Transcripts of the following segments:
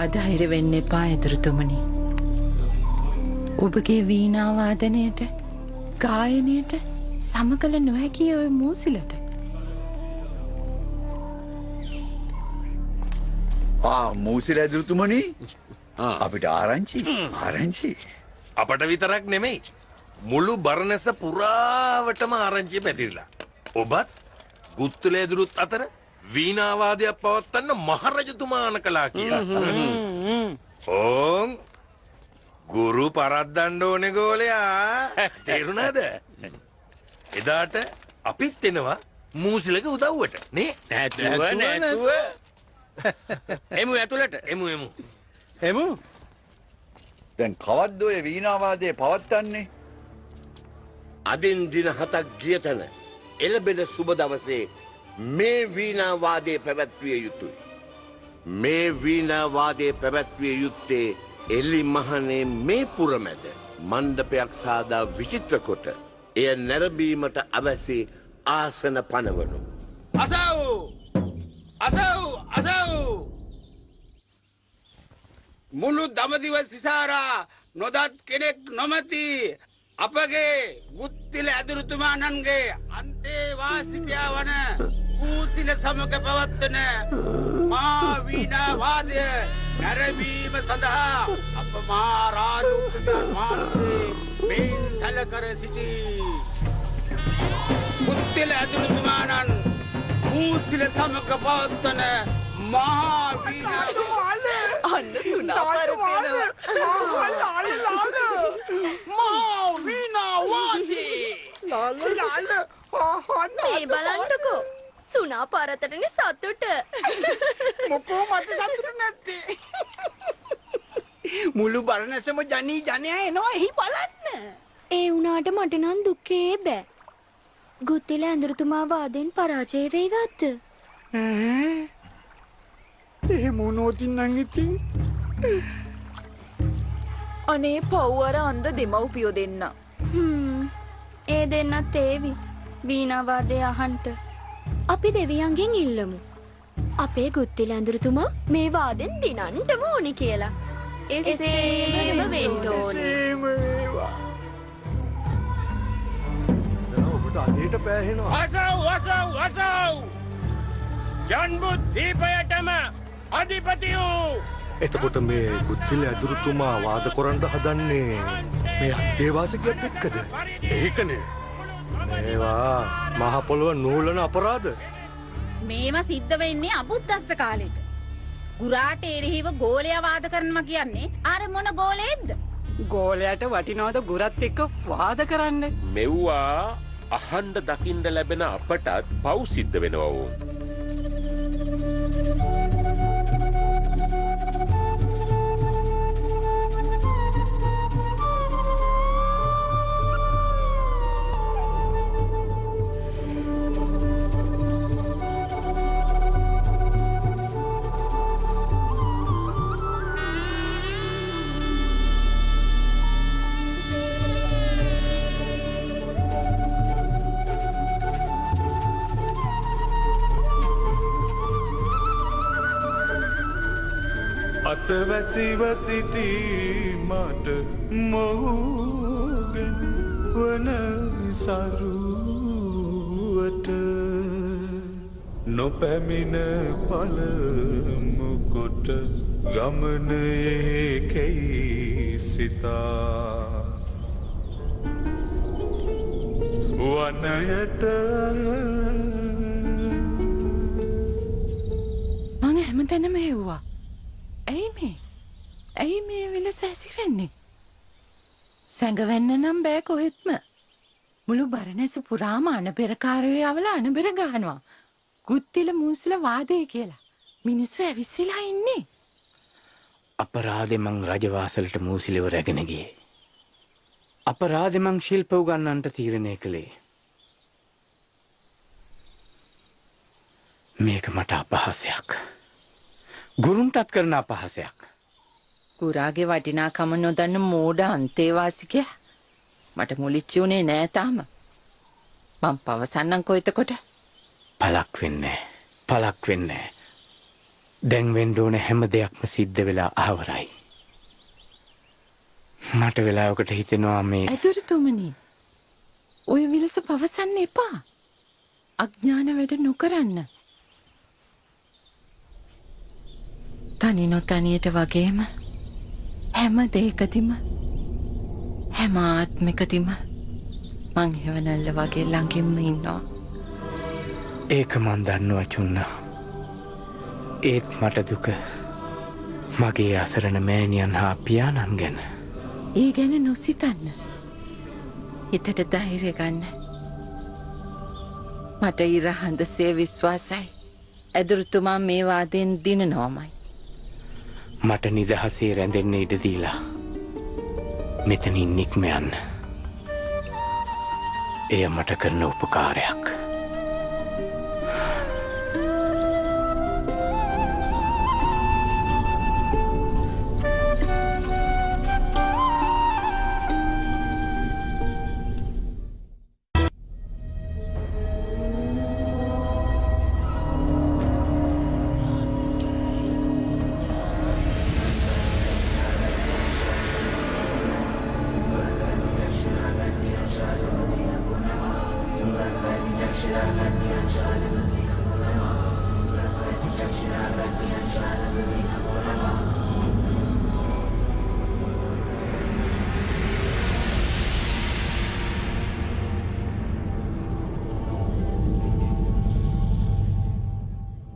අධෛර්ය වෙන්න එපා ඇදුරුතුමනි. ඔබගේ වීණා වාදනයට ගායනයට සමකල නොහැකි ඔය මූසිලට. මූසිල ඇදුරුතුමනි අපිට ආරංචි අපට විතරක් නෙමෙයි මුළු බරණැස පුරාවටම ආරංචිය පැතිරිලා. ඔබත් ගුත්තල ඇදුරුත් අතර වීණාවාදයක් පවත්වන්න මහරජතුමාන කළා කියලා. ඕන් ගුරු පරද්දන්න ඕනේ ගෝලයා. තේරුණාද? එදාට අපිත් එනවා මූසිලක උදව්වට නේ? නැතුව එමු ඇතුළට එමු. දැන් කවද්ද ඔය වීණාවාදය පවත්වන්නේ? අදින් දින 7ක් ගිය තැන එළබෙන සුබ දවසේ මේ වීණාවාදයේ පැවැත්විය යුතුයි. මේ වීණාවාදයේ පැවැත්විය යුත්තේ එලි මහනේ මේ පුරමැද මණ්ඩපයක් සාදා විචිත්‍ර කොට එය නැරඹීමට අවැසි ආසන පනවනු. අසව් මුළු දමදිව සිසාරා නොදත් කෙනෙක් නොමැති අපගේ ගුත්තිල ඇදුරුතුමාණන්ගේ අන්තේවාසිකයා වන මූසිල සමග පවත්වන මා වීණාවාදය නැරඹීම සඳහා අප මහා රාජෝපිත මානසේ මෙයින් සැලකර සිටී. ගුත්තිල ඇදුරුතුමාණන් මූසිල සමග පවත්වන මහා වීණාවාදය අන්න තුනා මේ බලන්නකෝ සුනා පරතටනේ සතුට. මොකෝ මට සතුට නැත්තේ. මුළු බරණැසම ජනයා එනවා එහි බලන්න. ඒ වුණාට මට නම් දුකේ බෑ. ගුත්තිල ඇඳුරුතුමා වාදෙන් පරාජය වෙයිවත්ද? එහෙම වුණොත් නම් ඉතින් අනේ පව්වර අන්ද දෙමව්පියෝ දෙන්න. ඒ දෙන්නත් ඒවි වීණාවාදය අහන්ට. අපි දෙවියන්ගෙන් ඉල්ලමු. අපේ ගුත්තිල ඇඳුරුතුමා මේ වාදෙන් දිනන්නම ඕනි කියලා. එසේම වෙන්න ඕනි. අදේට පෑහෙනවා. අසව් ජන්බුත් දීපයටම අධිපති වූ. එතකොට මේ ගුත්තිල ඇදුරුතුමා වාද කරන්න හදන්නේ මේ අන්තේවාසිකයත් එක්කද? ඒකනේ. ඒවා මහ පොළොව නූලන අපරාධ. මේව සිද්ධ වෙන්නේ අබුද්දස්ස කාලෙට. ගුරාට එරෙහිව ගෝලයා වාද කරනවා කියන්නේ අර මොන ගෝලෙද්ද? ගෝලයට වටිනවද ගුරත් එක්ක වාද කරන්න? මෙව්වා අහන්න දකින්න ලැබෙන අපටත් පව් සිද්ධ වෙනවා ඕ. අතවැසිව සිටී මට මොහුගෙන් වන සරුවට නොපැමිණ පළමුකොට ගමනයේ කෙයි සිතා වනයට මං හැමතැනම හෙව්වා. ඇයි මේ විලස හැසිරෙන්නේ? සැඟවෙන්න නම් බෑ කොහෙත්ම. මුළු බරණැස පුරාම අනබෙරකාරයෝ යවලා අනබෙර ගහනවා. ගුත්තිල මූසිල වාදය කියලා. මිනිස්සු ඇවිස්සලා ඉන්නේ. අපරාධෙ මං රජවාසලට මූසිලව රැගෙන ගියේ. අපරාධෙ මං ශිල්ප උගන්නන්නට තීරණය කළේ. මේක මට අපහාසයක්. ගුරුන්ටත් කරන අපහාසයක්. ගුරාගේ වටිනාකම නොදන්න මෝඩ අන්තේවාසිකයා. මට මුලිච්චි උනේ නෑ තාම. මං පවසන්නම් කො එතකොට. පළක් වෙන්නේ. දැන් වෙන්න ඕන හැම දෙයක්ම සිද්ධ වෙලා ආවරයි. මට වෙලාවකට හිතෙනවා මේ ඇදුරුතුමනි ඔය විලස පවසන්න එපා. අඥාන වැඩ නොකරන්න. තනි නොතනියට වගේම හැම දෙයකදීම හැම ආත්මිකදීම මං හෙවනල්ල වගේ ළඟින්ම ඉන්නවා. ඒක මන් දන්නවා චුන්නා. ඒත් මට දුක මගේ අසරණ මෑණියන් හා පියාණන් ගැන. ඒ ගැන නොසිතන්න. හිතට ධෛර්ය ගන්න. මට ඉරහඳසේ විශ්වාසයි. ඇදුරුතුමා මේ වාදයෙන් දිනනවමයි. මට නිදහසේ රැඳෙන්න ඉඩ දීලා මෙතනින් නික්ම යන්න. එය මට කරන උපකාරයක්.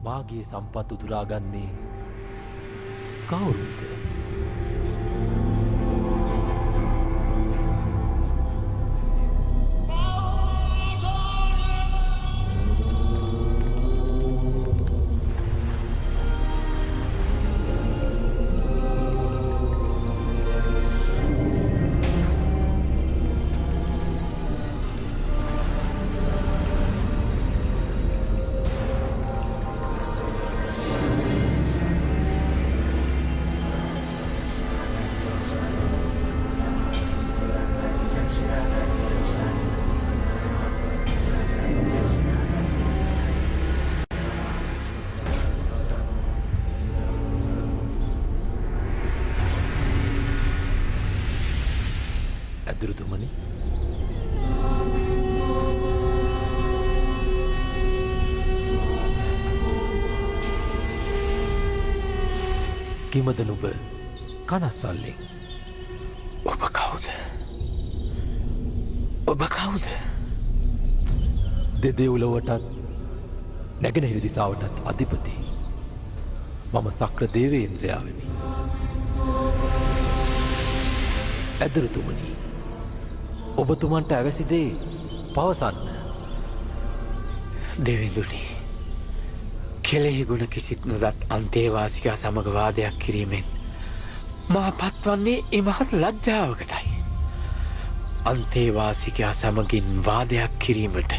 මාගේ සම්පත් උදුරාගන්නේ කවුරුද? ඇදුරුතුමනි, කිමද නුඹ කනස්සල්ලෙන්? ඔබ කවුද? ඔබ කවුද? දෙදෙව්ලොවටත් නැගෙනහිර දිසාවටත් අධිපති මම සක්‍ර දේවේන්ද්‍රයා වෙමි. ඇදුරුතුමනි, ඔබතුමන්ට ඇවැසි දේ පවසන්න. දෙවිඳුනි, කෙලෙහි ගුණ කිසිත් නොදත් අන්තේවාසිකා සමග වාදයක් කිරීමෙන් මා පත්වන්නේ ඉමහත් ලජ්ජාවකටයි. අන්තේවාසිකයා සමගින් වාදයක් කිරීමට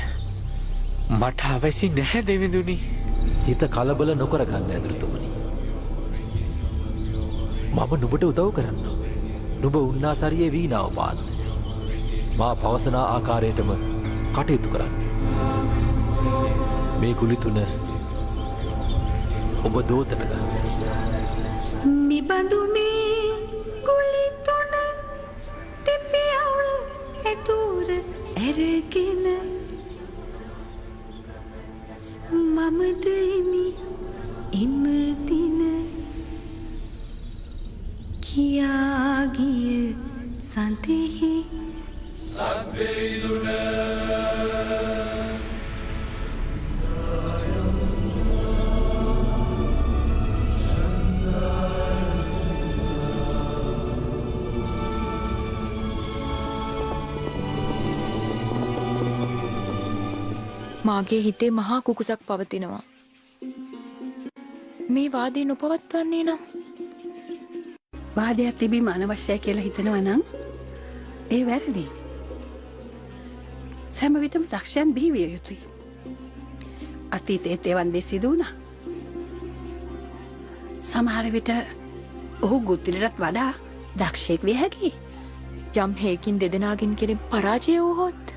මට අවැසි නැහැ දෙවිඳුනි. හිත කලබල නොකරගන්න ඇදුරුතුමනි. මම නුඹට උදව් කරන්න. නුඹ උන්නාසරියේ වීණාව පාන්න. මා පවසන ආකාරයටම කටයුතු කරන්න. මේ කුලි තුන ඔබ දෝතන ගන්න. නිබඳු මේ කුලි තුන දෙපියව ඇතුර ඇරගෙන මමද එමි ඉමදින කියාගිය සඳෙහි සද්දෙවිදුන මාගේ හිතේ මහා කුකුසක් පවතිනවා. මේ වාදේ නොපවත්වන්නේ නම් වාදයක් තිබීම අනවශ්‍යයි කියලා හිතනවා නම් ඒ වැරදි. සෑම විටම දක්ෂයන් බිහි විය යුතුයි. අතීතයේත් එවන් දේ සිදු වුණා. සමහර විට ඔහු ගුත්තිලටත් වඩා දක්ෂයෙක් විය හැකියි. යම් හේකින් දෙදෙනාගෙන් කෙනෙක් පරාජය වුවහොත්